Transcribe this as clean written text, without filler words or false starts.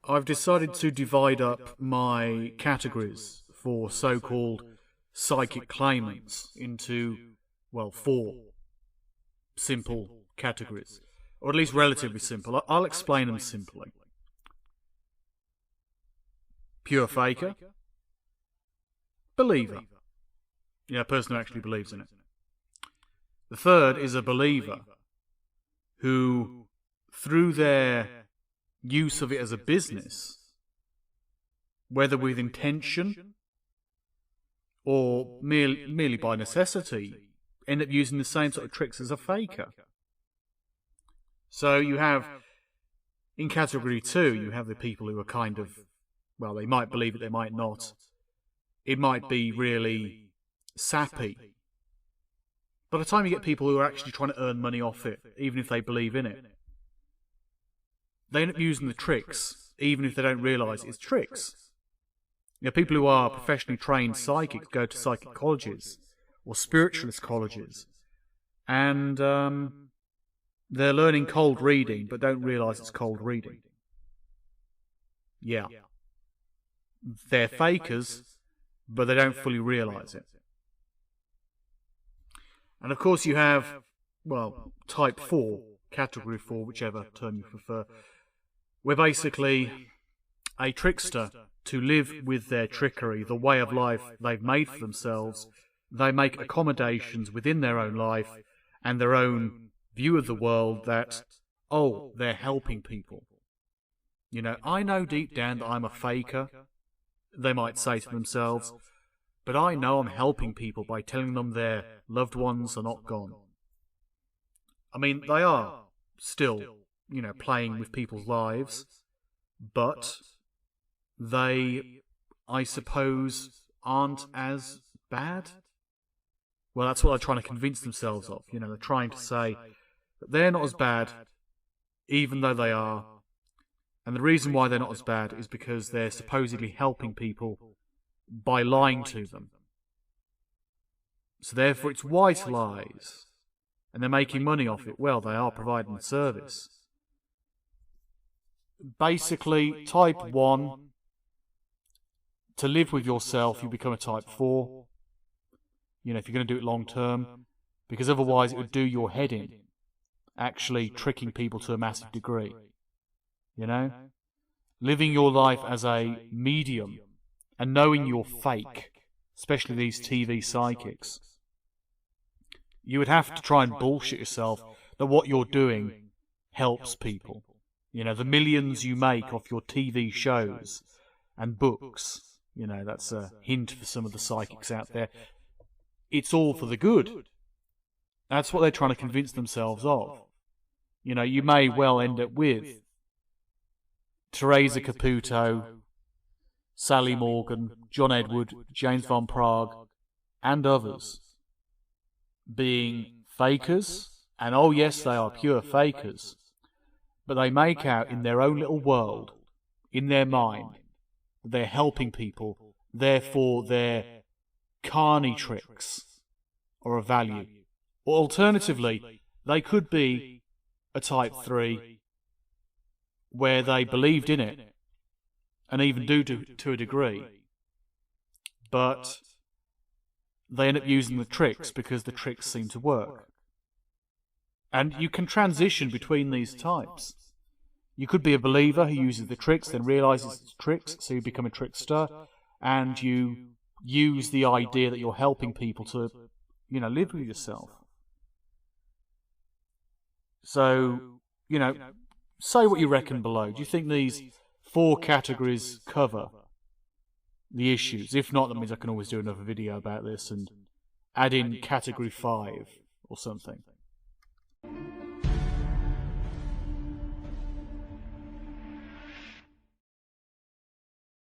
I've decided to divide up my categories for so-called psychic claimants into, well, 4 simple categories. Or at least relatively simple. I'll explain them simply. Pure faker. Believer. A person who actually believes in it. The third is a believer who, through their use of it as a business, whether with intention or merely by necessity, end up using the same sort of tricks as a faker. So you have, in category 2, you have the people who are kind of, well, they might believe it, they might not. It might be really sappy. By the time you get people who are actually trying to earn money off it, even if they believe in it, they end up using the tricks, even if they don't realise it's tricks. People who are professionally trained psychics go to psychic colleges or spiritualist colleges, and they're learning cold reading, but don't realise it's cold reading. Yeah. They're fakers, but they don't fully realise it. And of course you have, well, type 4, category 4, whichever term you prefer, where basically a trickster, to live with their trickery, the way of life they've made for themselves, they make accommodations within their own life and their own view of the world that, oh, they're helping people. I know deep down that I'm a faker, they might say to themselves, but I know I'm helping people by telling them their loved ones are not gone. I mean, they are still, playing with people's lives, but they, I suppose, aren't as bad. Well, that's what they're trying to convince themselves of. They're trying to say that they're not as bad, even though they are. And the reason why they're not as bad is because they're supposedly helping people by lying to them. So therefore it's white lies. And they're making money off it. Well, they are providing a service. Basically, type 1, to live with yourself, you become a type 4. If you're going to do it long term, because otherwise it would do your head in, actually tricking people to a massive degree. Living your life as a medium and knowing you're fake, especially these TV psychics. You would have to try and bullshit yourself that what you're doing helps people. The millions you make off your TV shows and books, that's a hint for some of the psychics out there. It's all for the good. That's what they're trying to convince themselves of. You may well end up with Teresa Caputo, Sally Morgan, John Edward, James Van Praagh, and others being fakers, and oh yes, they are pure fakers, but they make out in their own little world, in their mind, that they're helping people, therefore their carny tricks are of value. Or alternatively, they could be a type 3 where they believed in it, and even do to a degree, but they end up using the tricks because the tricks seem to work. And you can transition between these types. You could be a believer who uses the tricks, then realises it's tricks, so you become a trickster, and you use the idea that you're helping people to, live with yourself. So, say what you reckon below. Do you think these 4 categories cover the issues? If not, that means I can always do another video about this and add in category 5 or something.